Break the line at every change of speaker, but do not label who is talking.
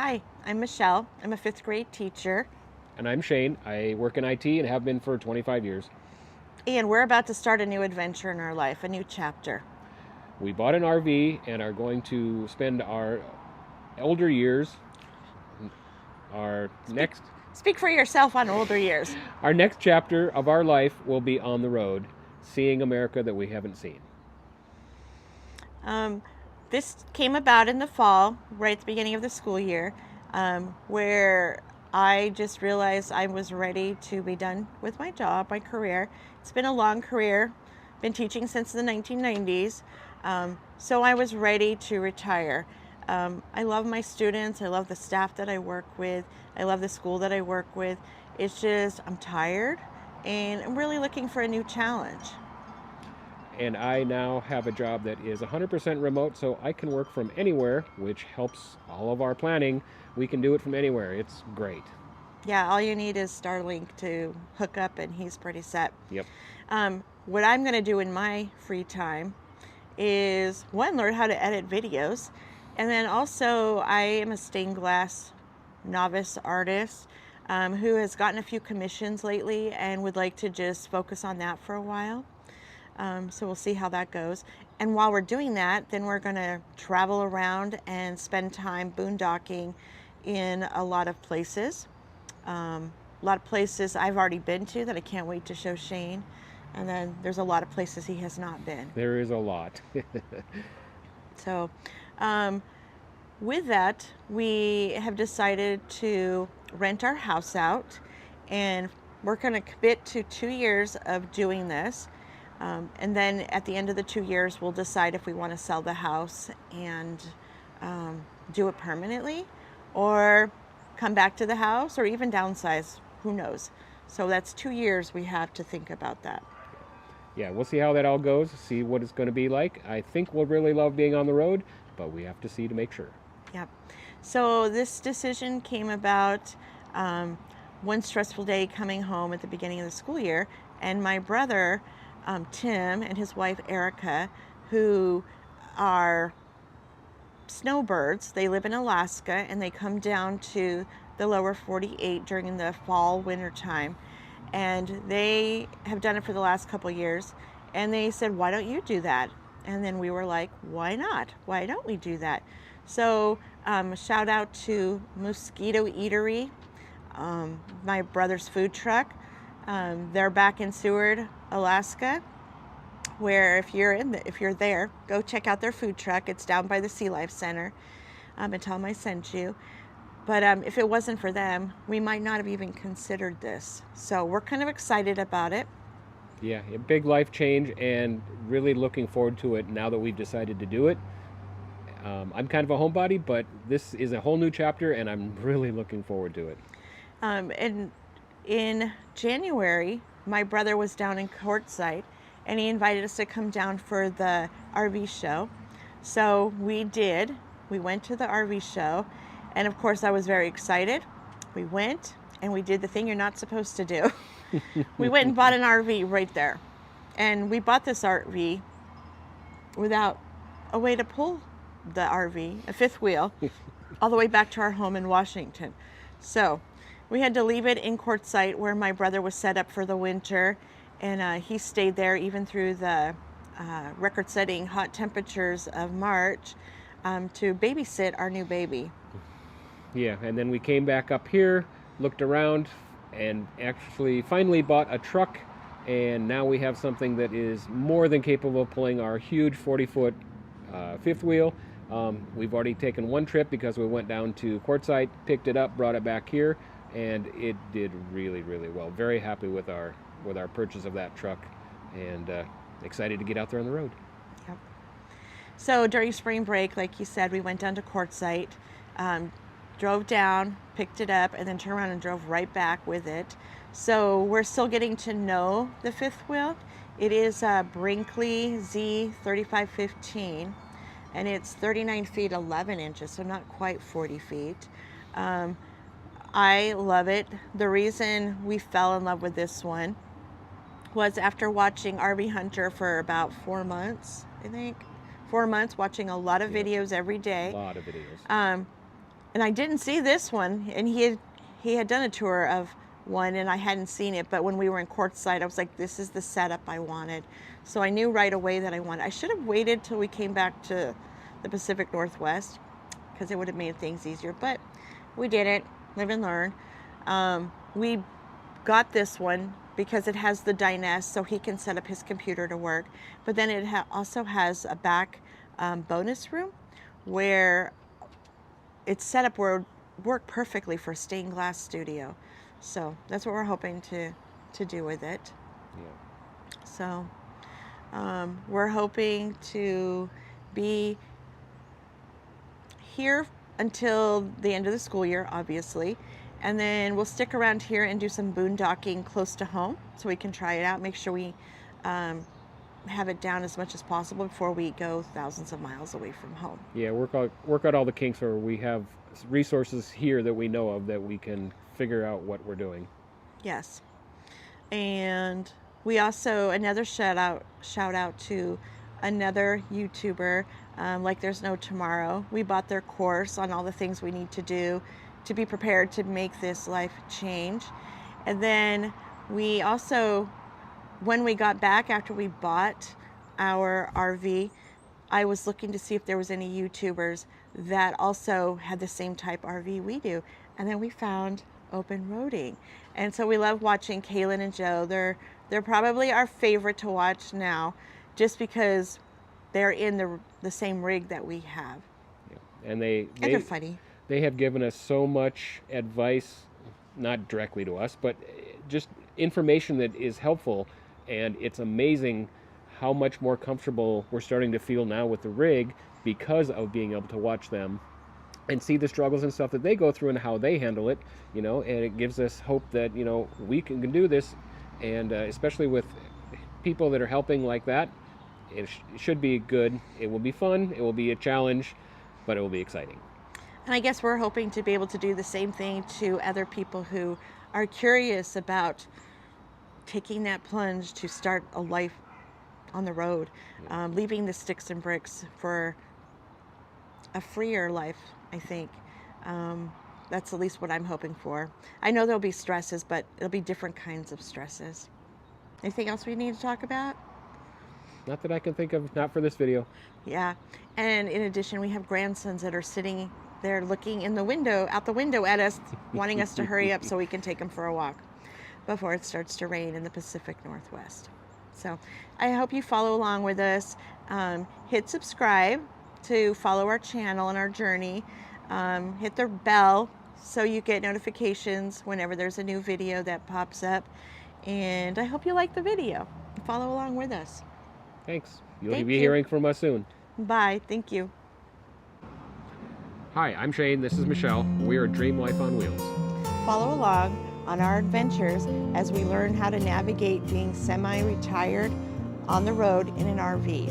Hi, I'm Michelle. I'm a fifth grade teacher,
And I'm Shane. I work in IT and have been for 25 years.
and we're about to start a new adventure in our life, a new chapter.
We bought an RV and are going to spend our older years, our
Speak,
next
speak for yourself on older years.
our next chapter of our life will be on the road, seeing America that we haven't seen.
Um, this came about in the fall, right at the beginning of the school year, where I just realized I was ready to be done with my job, my career. It's been a long career, been teaching since the 1990s, so I was ready to retire. I love my students, I love the staff that I work with, I love the school that I work with. It's just, I'm tired and I'm really looking for a new challenge.
And I now have a job that is 100% remote, so I can work from anywhere, which helps all of our planning. We can do it from anywhere. It's great.
Yeah, all you need is Starlink to hook up, and he's pretty set.
Yep.
What I'm going to do in my free time is one, learn how to edit videos, and then also I am a stained glass novice artist who has gotten a few commissions lately and would like to just focus on that for a while. So we'll see how that goes. And while we're doing that, then we're going to travel around and spend time boondocking in a lot of places. A lot of places I've already been to that I can't wait to show Shane. And then there's a lot of places he has not been.
There is a lot.
So, um, with that, we have decided to rent our house out, and we're going to commit to 2 years of doing this. And then at the end of the 2 years, we'll decide if we want to sell the house and do it permanently, or come back to the house, or even downsize. Who knows? So that's 2 years we have to think about that.
Yeah, we'll see how that all goes, see what it's going to be like. I think we'll really love being on the road, but we have to see to make sure.
Yep. So this decision came about one stressful day coming home at the beginning of the school year, and my brother Tim and his wife Erica, who are snowbirds. They live in Alaska and they come down to the lower 48 during the fall winter time, and they have done it for the last couple years. And they said, why don't you do that? And then we were like, why not? Why don't we do that? So shout out to Mosquito Eatery, my brother's food truck. They're back in Seward, Alaska, where if you're there, go check out their food truck. It's down by the Sea Life Center, and tell them I sent you. But if it wasn't for them, we might not have even considered this. So we're kind of excited about it.
Yeah, a big life change and really looking forward to it now that we've decided to do it. I'm kind of a homebody, but this is a whole new chapter and I'm really looking forward to it.
And in January, my brother was down in Quartzsite, and he invited us to come down for the RV show. So we did. We went to the RV show, and of course I was very excited. We went and we did the thing you're not supposed to do. We went and bought an RV right there. And we bought this RV without a way to pull the RV, a fifth wheel, all the way back to our home in Washington. So we had to leave it in Quartzsite, where my brother was set up for the winter, and he stayed there even through the record-setting hot temperatures of March, to babysit our new baby.
Yeah, and then we came back up here, looked around, and actually finally bought a truck. And now we have something that is more than capable of pulling our huge 40-foot fifth wheel. We've already taken one trip because we went down to Quartzsite, picked it up, brought it back here, and it did really, really well. Very happy with our purchase of that truck, and excited to get out there on the road.
Yep. So during spring break, like you said, we went down to Quartzsite, drove down, picked it up, and then turned around and drove right back with it. So we're still getting to know the fifth wheel. It is a Brinkley Z3515, and it's 39 feet 11 inches, so not quite 40 feet. I love it. The reason we fell in love with this one was after watching RV Hunter for about 4 months, I think. 4 months, watching a lot of videos every day.
A lot of videos.
And I didn't see this one, and he had done a tour of one, and I hadn't seen it. But when we were in Quartzsite, I was like, this is the setup I wanted. So I knew right away that I wanted. I should have waited till we came back to the Pacific Northwest, because it would have made things easier. But we did it. Live and learn. We got this one because it has the dinette, so he can set up his computer to work. But then it also has a back bonus room where it's set up where it would work perfectly for a stained glass studio. So that's what we're hoping to do with it.
Yeah.
So we're hoping to be here until the end of the school year, obviously. And then we'll stick around here and do some boondocking close to home so we can try it out, make sure we have it down as much as possible before we go thousands of miles away from home.
Yeah, work out all the kinks where we have resources here that we know of that we can figure out what we're doing.
Yes. And we also, another shout out to another YouTuber, Like There's No Tomorrow. We bought their course on all the things we need to do to be prepared to make this life change. And then we also, when we got back after we bought our RV, I was looking to see if there was any YouTubers that also had the same type RV we do. And then we found Open Roading. And so we love watching Kaylin and Joe. They're probably our favorite to watch now, just because they're in the same rig that we have.
Yeah. And
they're funny.
They have given us so much advice, not directly to us, but just information that is helpful. And it's amazing how much more comfortable we're starting to feel now with the rig because of being able to watch them and see the struggles and stuff that they go through and how they handle it, and it gives us hope that, we can do this. And especially with people that are helping like that, it should be good. It will be fun. It will be a challenge, but it will be exciting.
And I guess we're hoping to be able to do the same thing to other people who are curious about taking that plunge to start a life on the road, leaving the sticks and bricks for a freer life, I think. That's at least what I'm hoping for. I know there'll be stresses, but it'll be different kinds of stresses. Anything else we need to talk about?
Not that I can think of, not for this video.
Yeah. And in addition, we have grandsons that are sitting there looking out the window at us, wanting us to hurry up so we can take them for a walk before it starts to rain in the Pacific Northwest. So I hope you follow along with us. Hit subscribe to follow our channel and our journey. Hit the bell so you get notifications whenever there's a new video that pops up. And I hope you like the video. Follow along with us.
Thanks. You'll be hearing from us soon.
Bye. Thank you.
Hi, I'm Shane. This is Michelle. We are Dream Life on Wheels.
Follow along on our adventures as we learn how to navigate being semi-retired on the road in an RV.